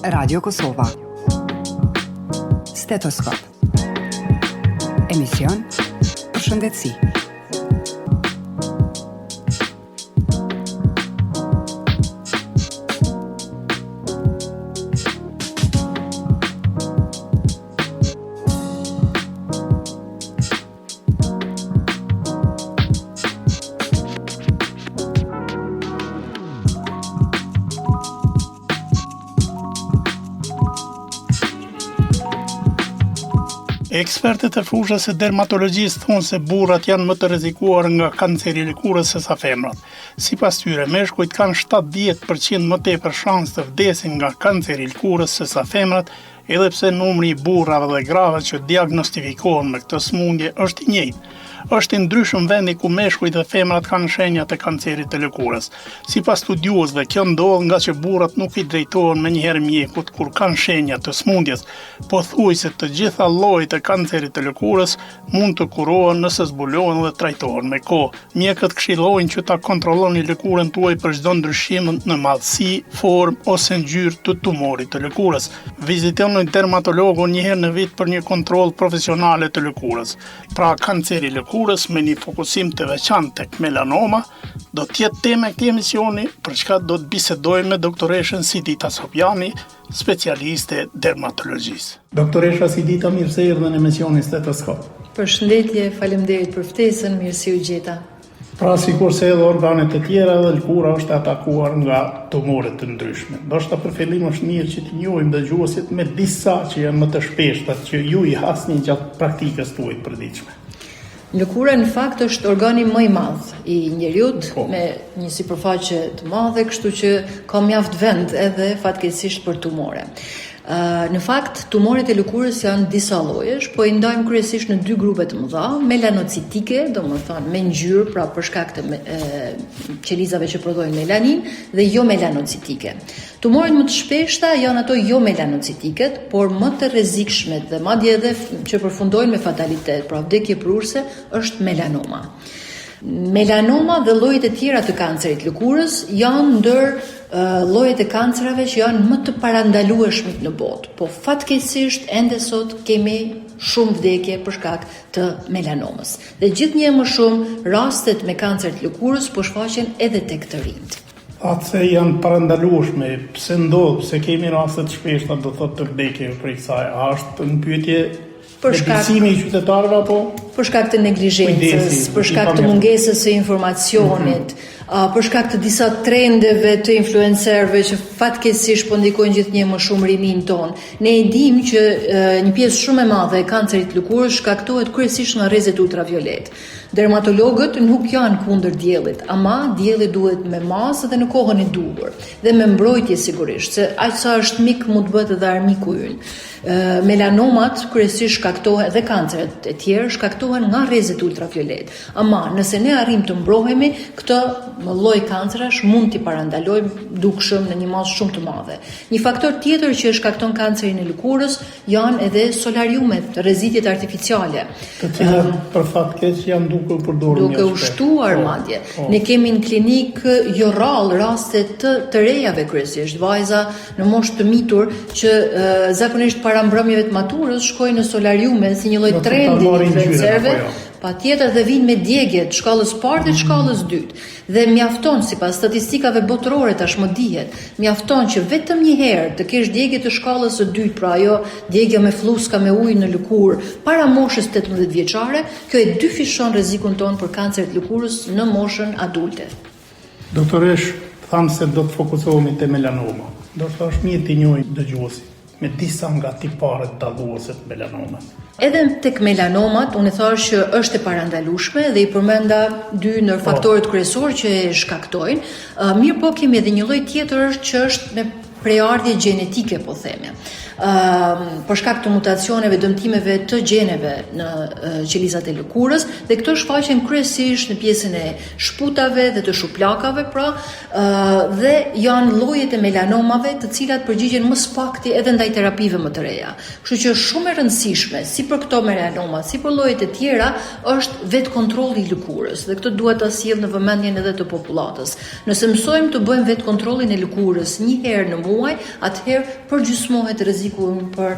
Radio Kosova. Stetoskop. Emision për shëndetësi. Ekspertët e fushës së dermatologjisë thonë se burrat janë më të rrezikuar nga kanceri i lëkurës se sa femrat. Sipas tyre, meshkujt kanë 70% më tepër shans të vdesin nga kanceri i lëkurës se sa femrat, edhe pse numri i burrave dhe grave që diagnostifikohen me këtë sëmundje është i njëjtë. Është i ndryshëm vendi ku meshkujt dhe femrat kanë shenjat e kancerit të lëkurës. Sipas studiuesve, kjo ndodh nga që burrat nuk i drejtohen menjëherë mjekut kur kanë shenja të sëmundjes. Pothuajse të gjitha llojet e kancerit të lëkurës mund të kurohen nëse zbulohen dhe trajtohen me kohë. Mjekët këshillojnë që ta kontrolloni lëkurën tuaj për çdo ndryshim në madhësi, formë ose ngjyrë të tumorit të lëkurës. Vizitoni dermatologun një herë në vit për një kontroll profesionale të lëkurës. Pra, kanceri i lëkurës me një fokusim të veçantë tek melanoma do të jetë tema e këtij emisioni, për çka do të bisedojmë me doktoreshën Sidita Sopjani, specialiste dermatologjisë. Doktoresha Sidita, mirë se erdhën në emisionin Stetoskop. Përshëndetje, faleminderit për ftesën, mirësi u gjeta. Pra, sikurse edhe organet e tjera, dhe lëkura është atakuar nga tumoret të ndryshme. Ndoshta për fillim është mirë që të njohim dëgjuesit me disa që janë më të shpeshta që ju i hasni gjatë praktikës tuaj të përditshme. Lëkura në fakt është organi më i madh i njerëzit me një sipërfaqe të madhe, kështu që ka mjaft vend edhe fatkeqësisht për tumore. Në fakt, tumoret e lëkurës janë disa llojesh, po i ndajmë kryesisht në dy grupe të mëdha, melanocitike, domethënë me ngjyrë, pra për shkak të qelizave që prodhojnë melanin, dhe jo melanocitike. Tumoret më të shpeshta janë ato jo melanocitiket, por më të rrezikshmet dhe madje edhe që përfundojnë me fatalitet, pra vdekje prurse, është melanoma. Melanoma dhe llojet e tjera të kancerit lëkurës janë ndër llojet e kancerave që janë më të parandalueshmit në botë, po fatkeqësisht ende sot kemi shumë vdekje për shkak të melanomës. Dhe gjithnjë më shumë rastet me kancer të lëkurës po shfaqen edhe tek të rinjt. Atë se janë parandalueshme, pse ndodh, pse kemi raste të shpeshta do thotë të vdekje për kësaj, a është në pyetje lehtësimi i qytetarëve apo? Për shkak të neglizhencës, për shkak të mungesës së informacionit, për shkak të disa trendeve të influencerëve që fatkeqësisht po ndikojnë gjithnjë më shumë rinin ton. Ne e dimë që një pjesë shumë e madhe e kancerit të lëkurës shkaktohet kryesisht nga rrezet ultraviolet. Dermatologët nuk janë kundër diellit, ama dielli duhet me masë dhe në kohën e duhur dhe me mbrojtje sigurisht, se aq sa është mik mund të bëhet edhe armiku ynë. Melanomat kryesisht shkaktohen dhe kanceret e tjerë shkaktohen nga rrezet ultraviolet. Ama nëse ne arrim të mbrohemi, këtë lloj kancerash mund t'i parandalojmë dukshëm në një masë shumë të madhe. Një faktor tjetër që shkakton kancerin e lëkurës janë edhe solariumet, rrezitjet artificiale. Të cilat për fat keq janë duke ushtuar madje. Ne kemi në klinik jo rrallë raste të rejave kryesisht, vajza në moshë të mitur që zakonisht para mbrëmjeve të maturës shkojnë në solariume si një lloj trendi i influencerëve. Patjetër dhe vinë me djegje të shkallës parë dhe të shkallës dytë. Dhe mjafton, sipas statistikave botërore tashmë dihet, mjafton që vetëm një herë të kesh djegje të shkallës së dytë, pra ajo djegja me fluska me ujë në lëkurë para moshës 18 vjeçare, kjo e dyfishon rrezikun ton për kancer të lëkurës në moshën adulte. Doktoresh, thamë se do të fokusohemi te melanoma. Do të është mirë të njohim dëgjuesit me disa nga tiparet dalluese të melanomës. Edhe tek melanomat, unë thash që është e parandalueshme dhe i përmenda dy ndër faktorët kryesorë që e shkaktojnë. Mirë po kemi edhe një lloj tjetër që është me preardhje gjenetike, po theme. Për shkak të mutacioneve, dëmtimeve të gjeneve në qelizat e lëkurës, dhe këto shfaqen kryesisht në pjesën e shputave dhe të shuplakave, pra, dhe janë llojet e melanomave të cilat përgjigjen më së pakti edhe ndaj terapive më të reja. Kështu që shumë e rëndësishme, si për këto melanoma, si për llojet e tjera, është vetë kontrolli i lëkurës, dhe këtë duhet ta sjell në vëmendjen edhe të popullatës. Nëse mësojmë të bëjmë vetë kontrollin e lëkurës një herë në muaj, atëherë përgjysmohet rreziku për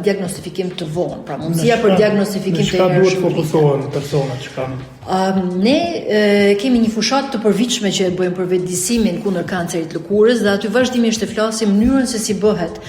diagnostifikim të vonë. Pra mundësia për diagnostifikim të hershëm. Çka duhet fokusohen personat që kanë? Ne kemi një fushat të përvitshme që e bëjmë për vetëdijsimin kundër kancerit të lëkurës dhe aty vazhdimisht të flasim mënyrën se si bëhet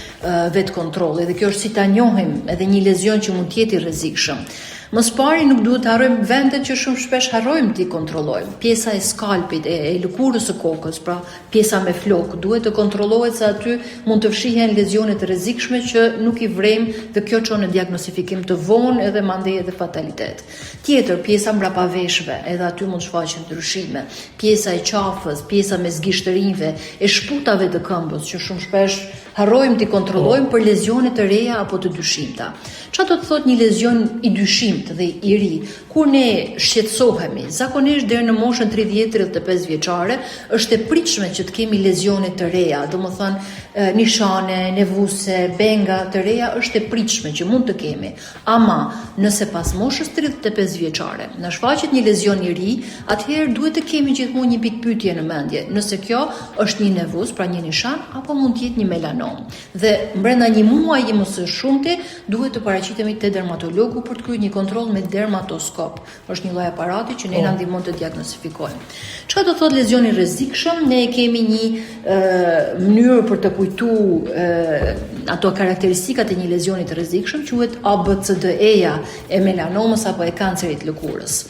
vetë kontrolli dhe kjo është si ta njohim edhe një lezion që mund të jetë i rrezikshëm. Më së pari nuk duhet të harrojmë vendet që shumë shpesh harrojmë t'i kontrollojmë. Pjesa e skalpit, e lëkurës së kokës, pra pjesa me flok, duhet të kontrollohet se aty mund të fshihen lezione të rrezikshme që nuk i vrejmë dhe kjo çon në diagnostifikim të vonë edhe mandej edhe fatalitet. Tjetër, pjesa mbrapa veshëve, edhe aty mund shfaqen ndryshime. Pjesa e qafës, pjesa mes gishtërinjve, e shputave të këmbës që shumë shpesh harrojmë t'i kontrollojmë për lezione të reja apo të dyshimta. Çfarë do të thotë një lezion i dyshimt dhe i ri? Kur ne shqetësohemi, zakonisht deri në moshën 30-35 vjeçare, është e pritshme që të kemi lezione të reja, domethënë nishane, nevuse, benga të reja është e pritshme që mund të kemi. Ama nëse pas moshës 35 vjeçare na shfaqet një lezion i ri, atëherë duhet të kemi gjithmonë një pikë pyetje në mendje, nëse kjo është një nevus, pra një nishan, apo mund të jetë një melanom. Dhe brenda një muaji më së shumti duhet të paraqitemi te dermatologu për të kryer një kontroll me dermatoskop. Është një lloj aparati që ne na ndihmon të diagnostifikojmë. Çfarë do thotë lezioni rrezikshëm? Ne kemi një mënyrë për të kujtuar ato karakteristikat e një lezioni të rrezikshëm, quhet ABCDE-ja e melanomës apo e kancerit të lëkurës.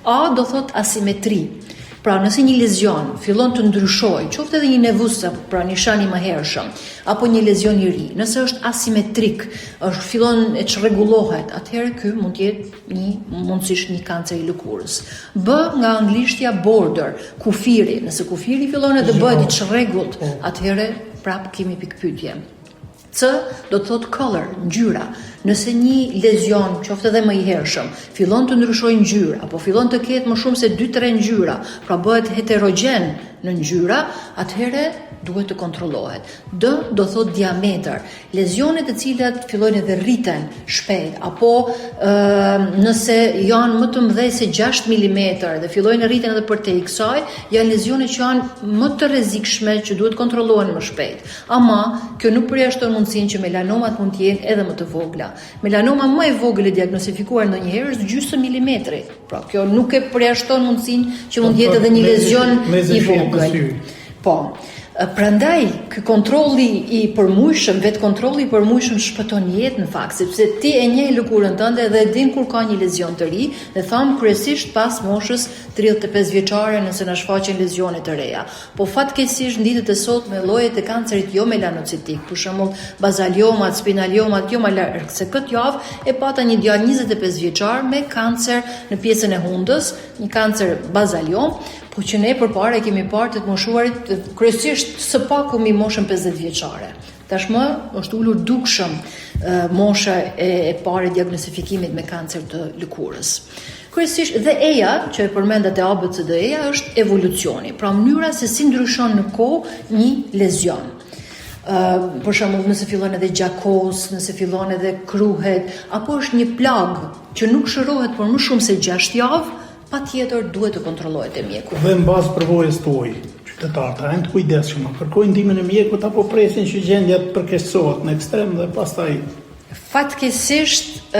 A do thotë asimetri. Pra nëse një lezion fillon të ndryshojë, qoftë edhe një nevus, pra nishani më hershëm, apo një lezion i ri, nëse është asimetrik, fillon e çrregullohet, atëherë ky mund të jetë mundësisht një kancer i lëkurës. B nga anglishtja border, kufiri, nëse kufiri fillon edhe bëhet i çrregullt, atëherë prap kemi pikpyetje. C do të thotë color, ngjyra. Nëse një lezion, qoftë edhe më i hershëm, fillon të ndryshojë ngjyrë apo fillon të ketë më shumë se 2-3 ngjyra, pra bëhet heterogjen në ngjyra, atëherë duhet të kontrollohet. D do thotë diametër. Lezionet të cilat fillojnë edhe rriten shpejt apo nëse janë më të mëdhej se 6 mm dhe fillojnë rriten edhe përtej kësaj, janë lezione që janë më të rrezikshme që duhet kontrollohen më shpejt. Ama kjo nuk përjashton mundësinë që melanomat mund të jenë edhe më të vogla. Melanoma më e vogël e diagnostifikuar ndonjëherë është gjysmë milimetri. Pra kjo nuk e përjashton mundësinë që mund të jetë edhe një lezion i vogël. Po. Prandaj, ky kontrolli i përmujshëm, vetë kontrolli i përmujshëm shpëton jetë në fakt, sepse ti e njeh lëkurën tënde dhe e din kur ka një lezion të ri, dhe tham kryesisht pas moshës 35 vjeçare nëse na shfaqen lezione të reja. Po fatkeqësisht ditët e sotme llojet e kancerit jo melanocitik, për shembull bazaliomat, spinaliomat, jo më larg se këtë javë e pata një djalë 25 vjeçar me kancer në pjesën e hundës, një kancer bazaliom, po që ne përpara kemi parë të moshuarit kryesisht së paku mbi moshën 50 vjeçare. Tashmë është ulur dukshëm mosha e parë e diagnostifikimit me kancer të lëkurës. Kryesisht dhe E-ja, që e përmendat e ABCDE-ja, është evolucioni, pra mënyra se si ndryshon në kohë një lezion. Për shembull, nëse fillon edhe gjakos, nëse fillon edhe kruhet, apo është një plagë që nuk shërohet për më shumë se 6 javë, patjetër duhet të kontrollohet te mjeku. Dhe mbas përvojës tuaj, qytetarët janë të kujdesshëm, kërkojnë ndihmën e mjekut apo presin që gjendja të përkeqësohet në ekstrem dhe pastaj fatkeqësisht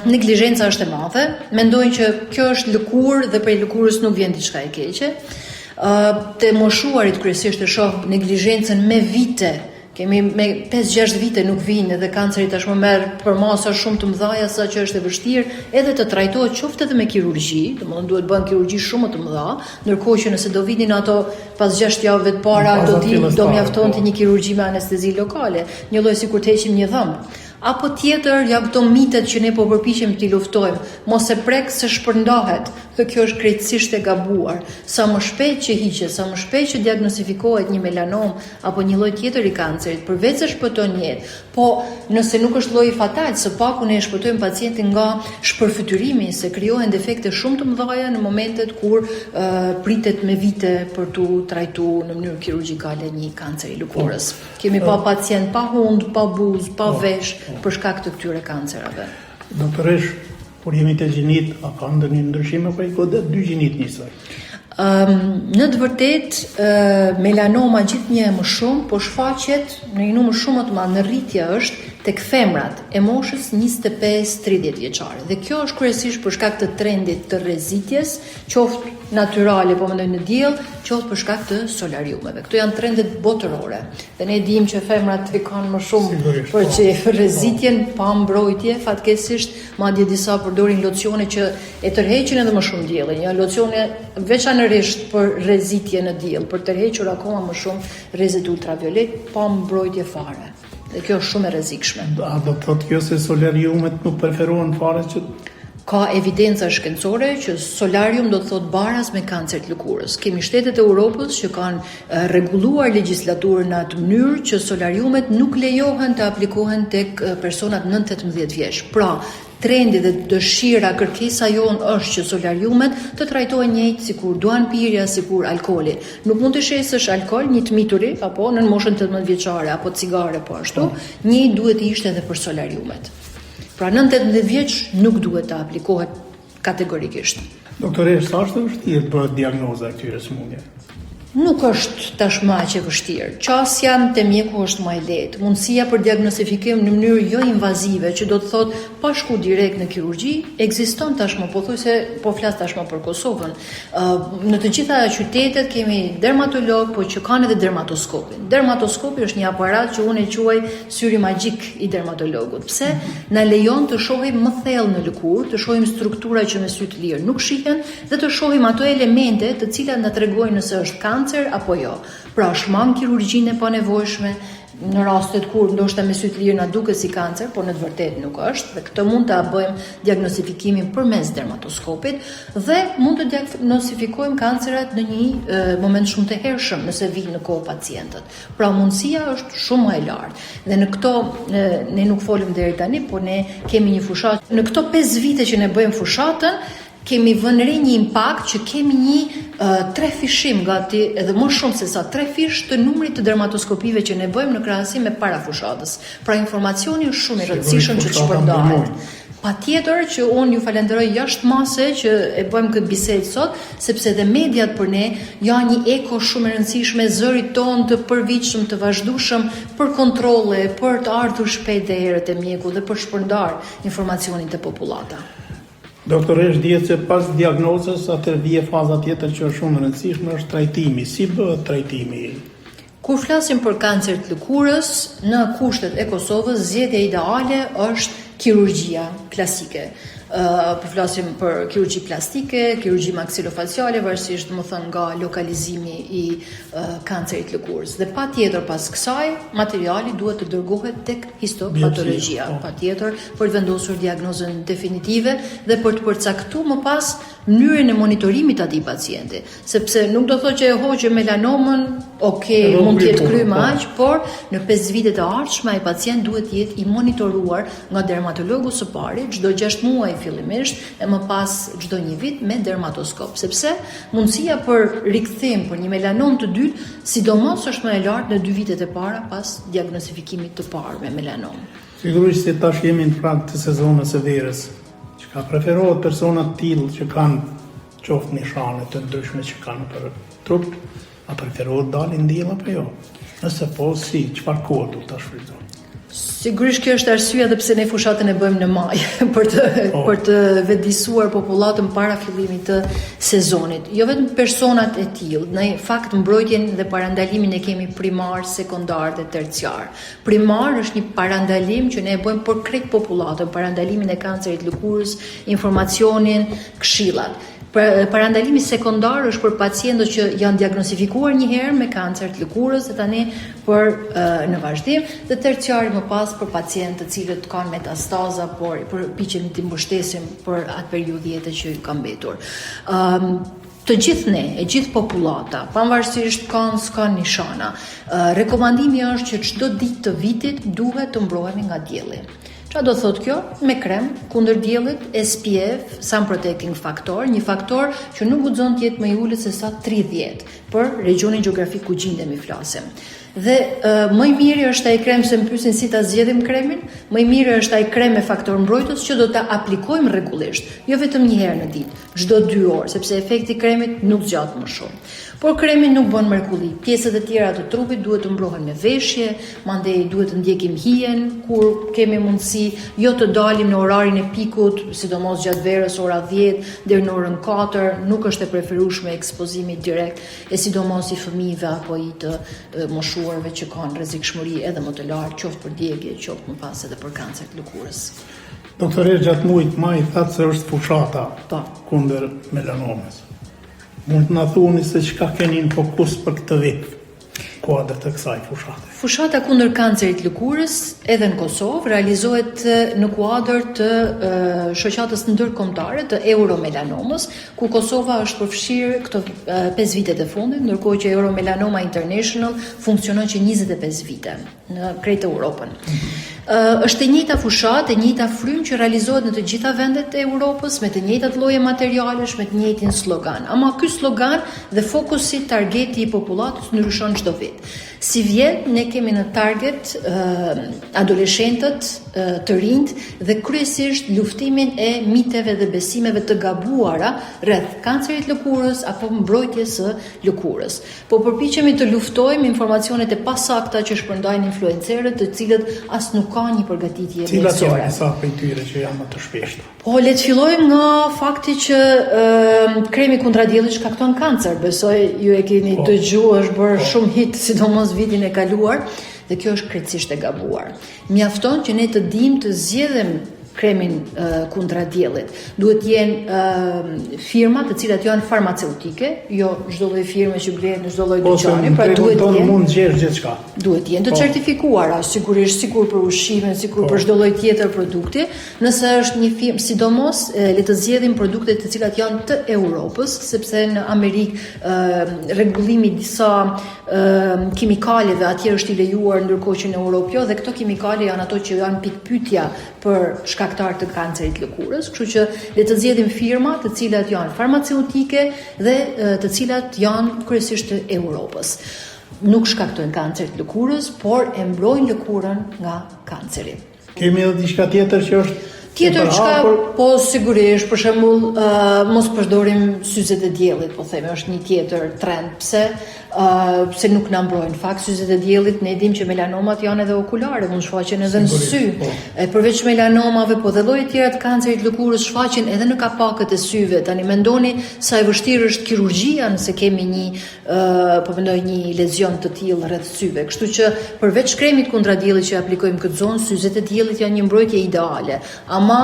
neglizhenca është e madhe. Mendojnë që kjo është lëkurë dhe prej lëkurës nuk vjen diçka e keqe. Te moshuarit kryesisht e shoh neglizhencën me vite. Kemi me 5-6 vite nuk vinë edhe kanceri tashmë merr për masa shumë të mëdha sa që është e vështirë edhe të trajtohet qoftë edhe me kirurgji, domethënë duhet bën kirurgji shumë të mëdha, ndërkohë që nëse do vinin ato pas 6 javëve të para do mjaftonte një kirurgji me anestezi lokale, një lloj sikur të heqim një dhëmb. Apo tjetër, ja këto mitet që ne po përpiqem t'i luftojmë, mos e prek se shpërndahet, dhe kjo është krejtësisht e gabuar. Sa më shpejt që hiqet, sa më shpejt që diagnostifikohet një melanom apo një lloj tjetër i kancerit, përveç se shpëton jetë, po nëse nuk është lloji fatal, së paku ne e shpëtojmë pacientin nga shpërfytyrimi, se krijohen defekte shumë të mëdha në momentet kur pritet me vite për tu trajtuar në mënyrë kirurgjikale një kancer i lëkurës. Kemi pa pacient pa hund, pa buzë, pa vesh, për shkak të këtyre kancerave. Doktoresh, kur jemi te gjinit, a ka ndonjë ndryshim apo i godet dy gjinit njësoj? Në të vërtet, melanoma gjithnjë më shumë, po shfaqet në një numër shumë të madh, në rritje është tek femrat e moshës 25-30 vjeçare. Dhe kjo është kryesisht për shkak të trendit të rrezitjes, qoftë natyrale, po mendoj në diell, qoftë për shkak të solariumeve. Këto janë trendet botërore. Dhe ne dimë që femrat i kanë më shumë për që rrezitjen pa mbrojtje, fatkeqësisht, madje disa përdorin locione që e tërheqin edhe më shumë diellin. Ja, locione veçanërisht për rrezitje në diell, për tërhequr akoma më shumë rrezet ultraviolet pa mbrojtje fare. Dhe kjo është shumë e rrezikshme. A do të thotë kjo se solariumet nuk preferohen fare që Ka evidenca shkencore që solarium do të thotë baraz me kancer të lëkurës. Kemi shtetet e Europës që kanë rregulluar legjislaturën në atë mënyrë që solariumet nuk lejohen të aplikohen tek personat 9-18 vjeç. Pra, trendi dhe dëshira, kërkesa jonë është që solariumet të trajtohen njëjtë sikur duanpirja, sikur alkooli. Nuk mund të shesësh alkool një të mituri apo në moshën 18 vjeçare apo cigare po ashtu, njëjtë duhet të ishte edhe për solariumet. Pra 9-18 vjeç nuk duhet të aplikohet kategorikisht. Doktoresh, sa është vështirë për diagnoza e këtyre sëmundjeve? Nuk është tashmë aq e vështirë. Qasja te mjeku është më e lehtë. Mundësia për diagnostifikim në mënyrë jo invazive, që do të thotë pa shku direkt në kirurgji, ekziston tashmë, po flas tashmë për Kosovën. Në të gjitha qytetet kemi dermatolog, po që kanë edhe dermatoskopin. Dermatoskopi është një aparat që unë e quaj syri magjik i dermatologut. Pse? Na lejon të shohim më thellë në lëkurë, të shohim struktura që me sy të lirë nuk shihen dhe të shohim ato elemente të cilat na tregojnë nëse është kancer apo jo. Pra shmang kirurgjinë e panevojshme në rastet kur ndoshta me sy të lirë na duket si kancer, por në të vërtetë nuk është, dhe këtë mund ta bëjmë diagnostifikimin përmes dermatoskopit dhe mund të diagnostifikojmë kancerat në një moment shumë të hershëm nëse vijnë në kohë pacientët. Pra mundësia është shumë më e lartë. Dhe në këto ne nuk folëm deri tani, por ne kemi një fushatë. Në këto 5 vite që ne bëjmë fushatën, kemi vënë re një impakt që kemi një 3 fishim gati edhe më shumë se sa 3 fish të numrit të dermatoskopive që ne bëjmë në krahasim me para fushatës. Pra informacioni është shumë i rëndësishëm që të shpërndahet. Patjetër që unë ju falenderoj jashtëmase që e bëjmë këtë bisedë sot, sepse dhe mediat për ne janë një eko shumë e rëndësishme, zërit tonë të përvitshëm, të vazhdueshëm për kontrolle, për të ardhur shpejt dhe herët e mjeku dhe për shpërndar informacionin te popullata. Doktoresh, dihet se pas diagnozës atë vije faza tjetër që është shumë e rëndësishme, është trajtimi. Si bëhet trajtimi? Kur flasim për kancer të lëkurës, në kushtet e Kosovës, zgjedhja ideale është kirurgjia klasike. Po flasim për kirurgji plastike, kirurgji maksilofaciale, varësisht më thënë nga lokalizimi i kancerit lëkurës. Dhe patjetër pas kësaj, materiali duhet të dërgohet tek histopatologjia, patjetër për të vendosur diagnozën definitive dhe për të përcaktuar më pas mënyrën e monitorimit atij pacienti, sepse nuk do thotë që e hoqë melanomën, mund të jetë kryer më aq, por në 5 vitet e ardhshme ai pacient duhet të jetë i monitoruar nga dermatologu së pari çdo 6 muaj fillimisht e më pas çdo 1 vit me dermatoskop, sepse mundësia për rikthim për një melanom të dytë, sidomos është më e lartë në 2 vitet e para pas diagnostifikimit të parë me melanom. Sigurisht se tash jemi në prag të sezonit të verës. Ka preferohet personat tillë që kanë qoftë nishane të ndryshme që kanë për trup, a preferohet dalin diell apo jo? Nëse po, si, çfarë kohë do ta shfrytëzon? Sigurisht kjo është arsyeja edhe pse ne fushatën e bëjmë në maj për të vetëdijsuar popullatën para fillimit të sezonit. Jo vetëm personat e tillë, në fakt mbrojtjen dhe parandalimin e kemi primar, sekondar dhe terciar. Primar është një parandalim që ne e bëjmë për krejt popullatën, parandalimin e kancerit lëkurës, informacionin, këshillat. Parandalimi sekondar është për pacientët që janë diagnostifikuar një herë me kancer të lëkurës dhe tani për në vazhdim, dhe terciari më pas për pacientë të cilët kanë metastaza, por përpiqemi të mbështesim për atë periudhë jete që ka mbetur. Të gjithë ne, e gjithë popullata, pavarësisht s'kan nishana, rekomandimi është që çdo ditë të vitit duhet të mbrohemi nga dielli. Çfarë do thotë kjo? Me krem kundër diellit, SPF, Sun Protecting Factor, një faktor që nuk guxon të jetë më i ulët se sa 30 për regionin gjeografik ku gjendemi flasim. Dhe më i miri është ai krem, se më pyesin si ta zgjedhim kremin, më i miri është ai krem me faktor mbrojtës që do ta aplikojmë rregullisht, jo vetëm një herë në ditë, çdo 2 orë, sepse efekti i kremit nuk zgjat më shumë. Por kremi nuk bën mrekulli. Pjesët e tjera të trupit duhet të mbrohen me veshje, mandej duhet të ndjekim hijen kur kemi mundësi, jo të dalim në orarin e pikut, sidomos gjatë verës ora 10 deri në orën 4, nuk është e preferueshme ekspozimi direkt, e sidomos i fëmijëve apo i të moshuarve që kanë rrezikshmëri edhe më të lartë, qoftë për djegje, qoftë më pas edhe për kancer të lëkurës. Doktore, gjatë muajit maj thatë se është fushata Po. kundër melanomës. Mund të na thoni se çka keni në fokus për këtë vit, kuadër të kësaj fushate? Fushata kundër kancerit lëkurës edhe në Kosovë realizohet në kuadër të shoqatës ndërkombëtare të Euromelanomës, ku Kosova është përfshirë këto 5 vitet e fundit, ndërkohë që Euromelanoma International funksionon që 25 vite në krejtë Europën. Është e njëjta fushatë, e njëjta frymë që realizohet në të gjitha vendet e Europës me të njëjtat lloje materialesh, me të njëjtin slogan. Ama ky slogan dhe fokusi, targeti i popullatës ndryshon çdo vit. Si vjen, ne kemi në target adoleshentët, të rinjt dhe kryesisht luftimin e miteve dhe besimeve të gabuara rreth kancerit lëkurës apo mbrojtjes së lëkurës. Po përpiqemi të luftojmë informacionet e pasakta që shpërndajnë influencerët, të cilët as nuk ka një përgatitje Cilat janë mjekësore. disa prej tyre që janë më të shpeshta? Po, le të fillojmë nga fakti që kremi kundra diellit shkakton kancer. Besoj ju e keni dëgjuar, është bërë shumë hit, sidomos vitin e kaluar, dhe kjo është krejtësisht e gabuar. Mjafton që ne të dimë të zgjedhim kremin kundra diellit. Duhet jenë firma të cilat janë farmaceutike, jo çdo lloj firme që blehet në çdo lloj dyqani, pra duhet jenë jenë mund gjesh gjithçka. duhet jenë të certifikuara, sigurisht sikur për ushqimin, sikur për çdo lloj tjetër produkti, nëse është një firmë, sidomos le të zgjedhim produkte të cilat janë të Europës, sepse në Amerikë rregullimi i disa kimikalive atje është i lejuar, ndërkohë që në Europë jo, dhe këto kimikale janë ato që janë pikpyetja për shkaktar të kancerit lëkurës, kështu që le të zgjedhim firma të cilat janë farmaceutike dhe të cilat janë kryesisht të Europës. Nuk shkaktojnë kancer të lëkurës, por e mbrojnë lëkurën nga kanceri. Kemi edhe diçka tjetër që është Tjetër e çka, përhapur? po sigurisht, për shembull, mos përdorim syzet e diellit, po themi, është një tjetër trend. Pse nuk na mbrojnë. Fakt, syzet e diellit ne dimë që melanomat janë edhe okulare, mund shfaqen edhe në sy. Po. Përveç melanomave, po dhe lloje tjera të kancerit lëkurës shfaqen edhe në kapakët e syve. Tani mendoni sa e vështirë është kirurgjia nëse kemi një lezion të tillë rreth syve. Kështu që përveç kremit kundra diellit që aplikojmë këtë zonë, syzet e diellit janë një mbrojtje ideale. Ama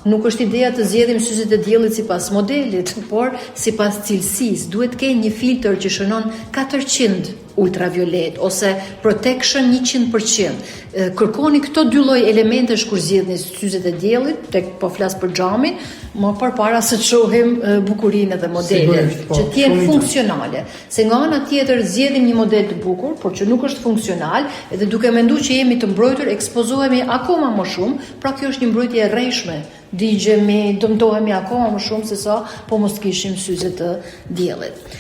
nuk është ideja të zgjedhim syzet e diellit sipas modelit, por sipas cilësisë. Duhet të kenë një filtr që shënon 400 ultraviolet ose protection 100%. Kërkoni këto dy lloj elementesh kur zgjedhni syzet e diellit, tek po flas për xhamin, më përpara se të shohim bukurinë dhe modelet, Sigurisht, po, që të jenë shumë funksionale. Se nga ana tjetër zgjedhim një model të bukur, por që nuk është funksional, edhe duke menduar që jemi të mbrojtur, ekspozohemi akoma më shumë, pra kjo është një mbrojtje e rrejshme. Digjemi, dëmtohemi akoma më shumë se sa po mos kishim syze të diellit.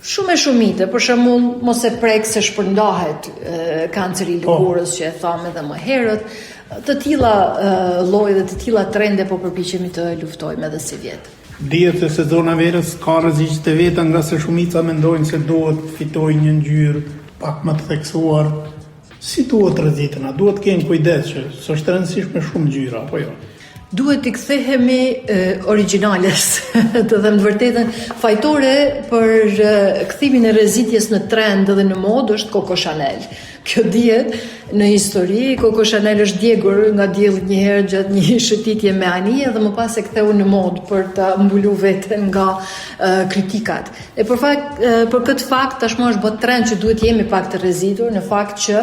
Shumë e shumite, për shembull, mos e prek se shpërndahet kanceri i lëkurës që e thamë edhe më herët. Të tilla lloje dhe të tilla trende po përpiqemi të luftojmë edhe si vjet. Dihet se sezona verës ka rreziqet e veta, nga se shumica mendojnë se duhet fitojnë një ngjyrë pak më të theksuar. Si duhet rrezitena? Duhet kemi kujdes që s'është e rëndësishme shumë ngjyra, apo jo? Duhet të kthehemi origjinales, të them të vërtetën, fajtore për kthimin e rrezitjes në trend dhe në modë është Coco Chanel. Kjo dihet në histori, Coco Chanel është djegur nga dielli një herë gjatë një shëtitje me anije dhe më pas e ktheu në modë për ta mbuluar veten nga kritikat. E për këtë fakt tashmë është bërë trend që duhet jemi pak të rrezitur, në fakt që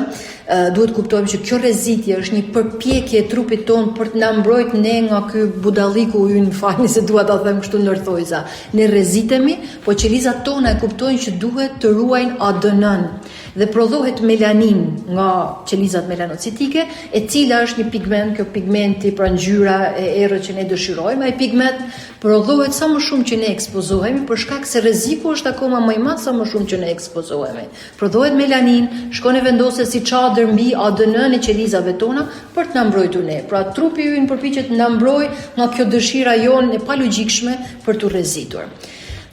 duhet kuptojmë që kjo rrezitje është një përpjekje e trupit tonë për të na mbrojtur ne nga ky budalliku ynë, falni se dua ta them kështu ndërthojza. Ne rrezitemi, po qelizat tona e kuptojnë që duhet të ruajnë ADN-n. dhe prodhohet melanin nga qelizat melanocitike, e cila është një pigment, kjo pigmenti pra ngjyra e errët që ne dëshirojmë, ai pigment prodhohet sa më shumë që ne ekspozohemi, për shkak se rreziku është akoma më i madh sa më shumë që ne ekspozohemi. Prodhohet melanin, shkon e vendoset si çadër mbi ADN-n e qelizave tona për të na mbrojtur ne. Pra trupi ynë përpiqet të na mbrojë nga kjo dëshira jonë e palogjikshme për të rrezitur.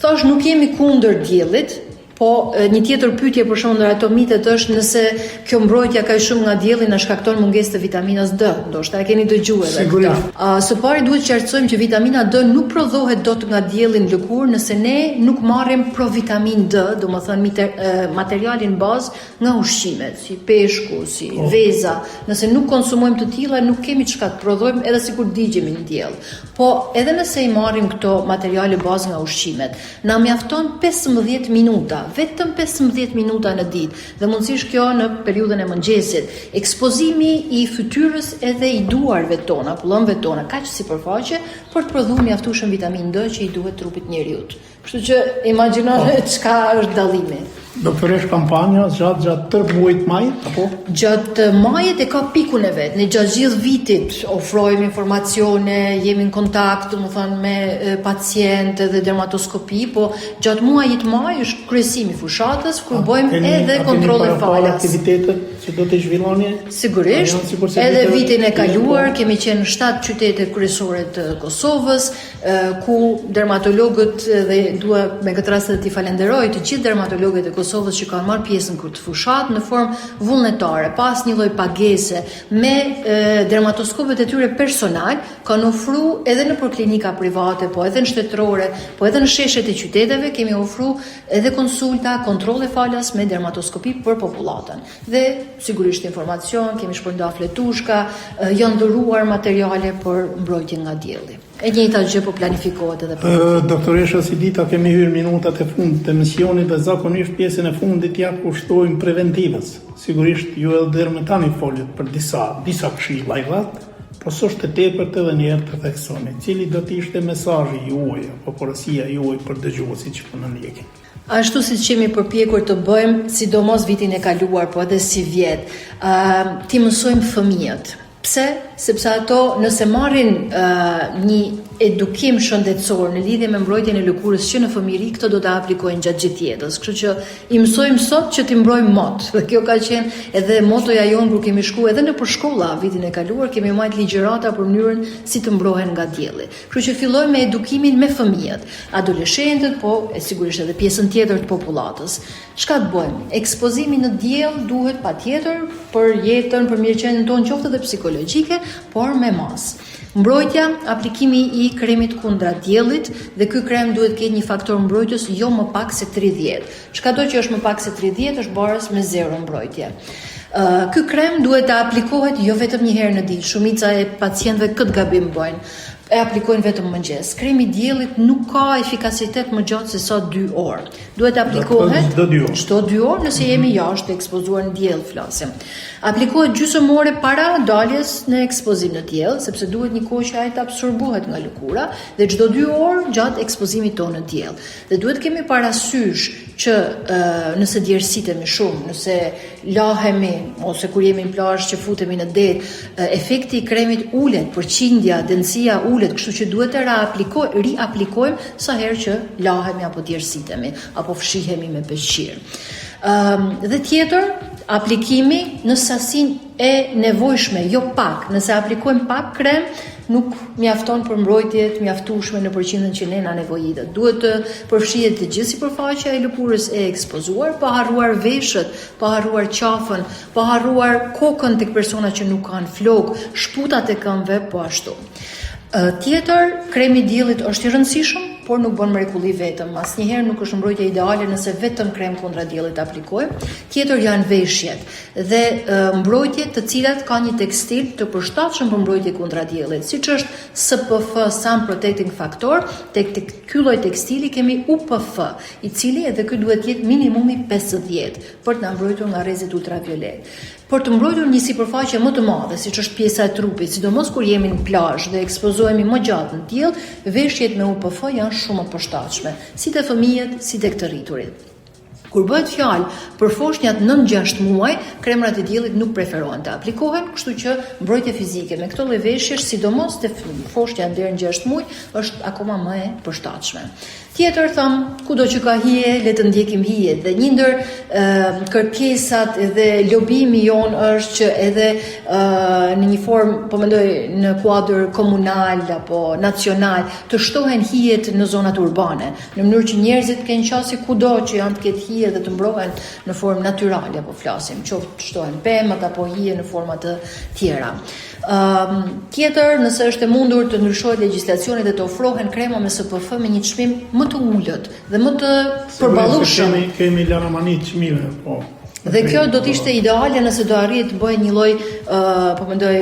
Thash, nuk jemi kundër diellit, po një tjetër pyetje për shembull ndër ato mitet është nëse kjo mbrojtja kaq shumë nga dielli na shkakton mungesë të vitaminës D. Ndoshta e keni dëgjuar edhe këtë. Së pari duhet të qartësojmë që vitamina D nuk prodhohet dot nga dielli në lëkurë nëse ne nuk marrim provitamin D, domethënë materialin bazë nga ushqimet, si peshku, si veza. Nëse nuk konsumojmë të tilla, nuk kemi çka të prodhojmë edhe sikur digjemi në diell. Po edhe nëse i marrim këto materiale bazë nga ushqimet, na mjafton 15 minuta, vetëm 15 minuta në ditë, dhe mundësisht kjo në periudhën e mëngjesit. Ekspozimi i fytyrës edhe i duarve tona, pullëmve tona, kaq sipërfaqe për të prodhuar mjaftueshëm vitamin D që i duhet trupit njeriut. Kështu që imagjinoni çka është dallimi. Doktoresh, kampanja gjatë tërë muajit maj, apo? Gjatë majit e ka pikun e vet. Ne gjatë gjithë vitit ofrojmë informacione, jemi në kontakt, domethënë me pacientë dhe dermatoskopi, po gjatë muajit maj është kryesimi i fushatës, kur bëjmë edhe kontrolle falas. Aktivitetet që do të zhvilloni? Sigurisht. Edhe vitin e kaluar kemi qenë në 7 qytete kryesore të Kosovës, ku dermatologët, dhe dua me këtë rast të falenderoj të gjithë dermatologët e Kosovës që kanë marrë pjesë në këtë fushat në formë vullnetare, pas një lloj pagese me dermatoskopët e tyre personal, kanë ofruar edhe në klinika private, po edhe në shtetërore, po edhe në sheshet e qyteteve kemi ofruar edhe konsulta, kontrolle falas me dermatoskopi për popullatën. Dhe sigurisht informacion, kemi shpërndarë fletushka, janë dhëruar materiale për mbrojtje nga dielli. E njëjta gjë po planifikohet edhe për. Doktoresha, si dita kemi hyrë minutat e fundit të misionit dhe zakonisht pjesën e fundit ja kushtojmë preventivës. Sigurisht ju edhe deri më tani folet për disa këshilla i radh, por s'është e tepërt edhe një herë të theksoni. Cili do të ishte mesazhi juaj apo porosia juaj për dëgjuesit që po na ndjekin? Ashtu siç jemi përpjekur të bëjmë, sidomos vitin e kaluar, po edhe si vjet, ti mësojmë fëmijët. Pse? Sepse ato nëse marrin një edukim shëndetësor në lidhje me mbrojtjen e lëkurës që në fëmijëri, këto do ta aplikojnë gjatë gjithë jetës. Kështu që i mësojmë sot që t'i mbrojmë mot. Dhe kjo ka qenë edhe motoja jonë kur kemi shkuar edhe nëpër shkolla vitin e kaluar, kemi marrë ligjërata për mënyrën si të mbrohen nga dielli. Kështu që fillojmë me edukimin me fëmijët, adoleshentët, po e sigurisht edhe pjesën tjetër të popullatës. Çka të bëjmë? Ekspozimi në diell duhet patjetër për jetën, për mirëqenien tonë, qoftë edhe psikologjike, por me mas. Mbrojtja, aplikimi i kremit kundra diellit, dhe ky krem duhet të ketë një faktor mbrojtës jo më pak se 30. Çkado që është më pak se 30 është barës me 0 mbrojtje. Ky krem duhet të aplikohet jo vetëm një herë në ditë. Shumica e pacientëve këtë gabim bëjnë. E aplikojnë vetëm mëngjes. Kremi i diellit nuk ka efikasitet më gjatë se sa 2 orë. Duhet të aplikohet çdo 2 orë nëse jemi jashtë ekspozuar në diell, flasim. Aplikohet gjysmë ore para daljes në ekspozim në diell, sepse duhet një kohë që ai të absorbohet nga lëkura, dhe çdo 2 orë gjatë ekspozimit tonë në diell. Dhe duhet kemi parasysh që nëse djersitemi shumë, nëse lahemi ose kur jemi në plazh që futemi në det, efekti i kremit ulet, përqindja, dënësia ulet, kështu që duhet të riaplikojmë sa herë që lahemi apo djersitemi, apo fshihemi me peshqir. Dhe tjetër, aplikimi në sasinë e nevojshme, jo pak. Nëse aplikojmë pak krem, nuk mjafton për mbrojtje të mjaftueshme në përqindjen që ne na nevojitet. Duhet të përfshihet të gjithë sipërfaqja e lëkurës e ekspozuar, pa harruar veshët, pa harruar qafën, pa harruar kokën tek persona që nuk kanë flok, shputat e këmbëve po ashtu. Tjetër, kremi i diellit është i rëndësishëm, por nuk bën mrekulli vetëm. Asnjëherë nuk është mbrojtja ideale nëse vetëm krem kundra diellit aplikojmë. Tjetër janë veshjet dhe mbrojtjet të cilat kanë një tekstil të përshtatshëm për mbrojtje kundra diellit, siç është SPF, Sun Protecting Factor. Tek ky lloj tekstili kemi UPF, i cili edhe ky duhet të jetë minimumi 50 për të na mbrojtur nga rrezet ultraviolet. Për të mbrojtur një sipërfaqe më të madhe, siç është pjesa e trupit, sidomos kur jemi në plazh dhe ekspozohemi më gjatë në diell, veshjet me UPF janë shumë të përshtatshme, si te fëmijët, si te të rriturit. Kur bëhet fjalë për foshnjat 9-6 muaj, kremrat e diellit nuk preferohen të aplikohen, kështu që mbrojtja fizike me këto lloj veshjesh, sidomos te foshnja deri në 6 muaj, është akoma më e përshtatshme. Tjetër tham, kudo që ka hije, le të ndjekim hijet. Dhe një ndër kërkesat dhe lobimi jon është që edhe në një formë, po mendoj në kuadër komunal apo nacional, të shtohen hijet në zonat urbane, në mënyrë që njerëzit kenë qasje kudo që janë të ketë hije dhe të mbrohen në formë natyrale, apo flasim, qoftë të shtohen pemat apo hije në forma të tjera. Tjetër, nëse është e mundur të ndryshohet legjislacioni dhe të ofrohen krema me SPF me një çmim më të ulët dhe më të përballueshëm. Kemi laramanit çmime, po. Dhe kjo do të ishte ideale nëse do arrihet të bëhet një lloj, po mendoj,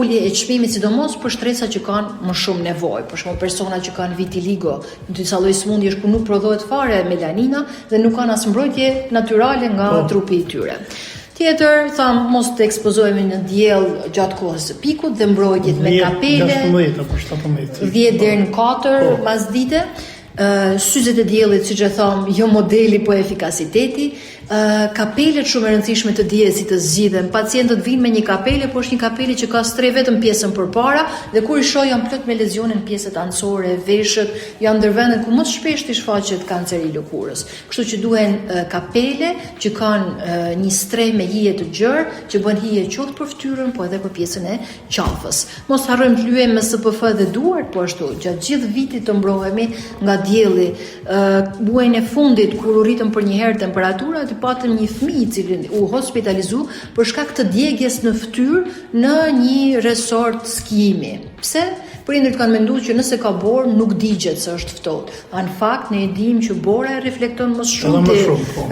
ulje e çmimit, sidomos për shtresa që kanë më shumë nevojë, për shembull persona që kanë vitiligo, në disa lloj sëmundjesh ku nuk prodhohet fare melanina dhe nuk kanë as mbrojtje natyrale nga trupi i tyre. Tjetër, tham, mos të ekspozohemi në diell gjatë kohës së pikut dhe mbrojtjet me kapele 16 apo 17. 10 deri në 4 masdite. Syzet e diellit, siç e tham, jo modeli po efikasiteti. Kapelet shumë e rëndësishme të dihet si të zgjidhen. Pacientët vinë me një kapele, por është një kapele që ka stre vetëm pjesën përpara dhe kur i shoh janë plot me lezione në pjesët anësore, veshët, janë ndër vendet ku më shpesh i shfaqet kanceri i lëkurës. Kështu që duhen kapele që kanë një stre me hije të gjerë, që bën hije qoftë për fytyrën, po edhe për pjesën e qafës. Mos harrojmë të lyejmë me SPF dhe duart, po ashtu, gjatë gjithë vitit të mbrohemi nga dielli. Muajin e fundit kur u rritëm për një herë temperatura, patëm një fëmijë i cili u hospitalizu për shkak të djegjes në fytyrë në një resort skijimi. Pse? Prindërit kanë menduar që nëse ka borë nuk digjet se është ftohtë. Në fakt ne e dimë që bora e reflekton më shumë te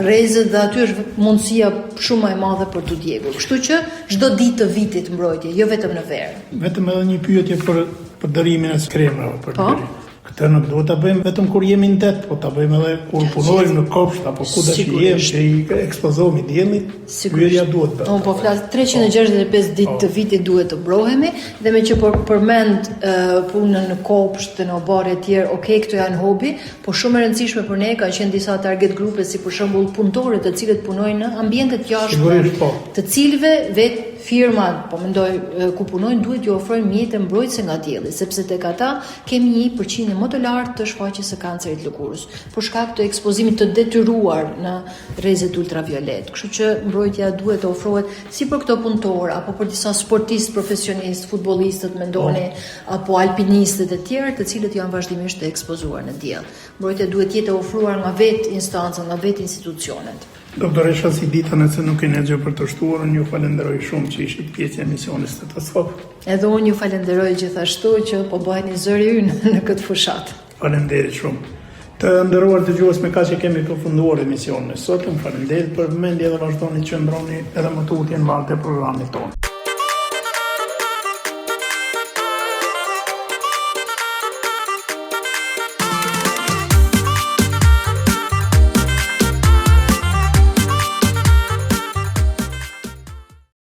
rrezet dhe aty është mundësia shumë më e madhe për të djegur. Kështu që çdo ditë të vitit mbrojtje, jo vetëm në verë. Vetëm edhe një pyetje për dërimin e kremrave për dërim. Këtë nuk duhet ta bëjmë vetëm kur jemi në det, po ta bëjmë edhe kur punojmë në kopsht apo ku do të jemi që i ekspozohemi diellit. Pyetja duhet bërë. Unë po flas 365 ditë të vitit duhet të mbrohemi dhe me që përmend punën në kopsht dhe në oborre të tjerë, okay, këto janë hobi, po shumë e rëndësishme për ne ka qenë disa target grupe si për shembull punëtorët të cilët punojnë në ambientet jashtme, të cilëve vetë firmat, po mendoj, ku punojnë duhet ju ofrojnë mjete mbrojtëse nga dielli, sepse tek ata kemi një përqindje më të lartë të shfaqjes së kancerit të lëkurës, për shkak të ekspozimit të detyruar në rrezet ultraviolet. Kështu që mbrojtja duhet të ofrohet si për këto punëtor apo për disa sportistë profesionistë, futbollistët mendoni, apo alpinistët e tjerë, të cilët janë vazhdimisht të ekspozuar në diell. Mbrojtja duhet jetë ofruar nga vetë instanca, nga vetë institucionet. Doktoresha, si dita nëse nuk keni gjë për të shtuar, unë ju falenderoj shumë që ishit pjesë e emisionit Stetoskop. Edhe unë ju falenderoj gjithashtu që po bëheni zëri ynë në këtë fushat. Faleminderit shumë. Të nderuar dëgjues, me kaq që kemi përfunduar emisionin e sotëm. Faleminderit për vëmendje dhe vazhdoni të qëndroni edhe më tutje në valët e programit tonë.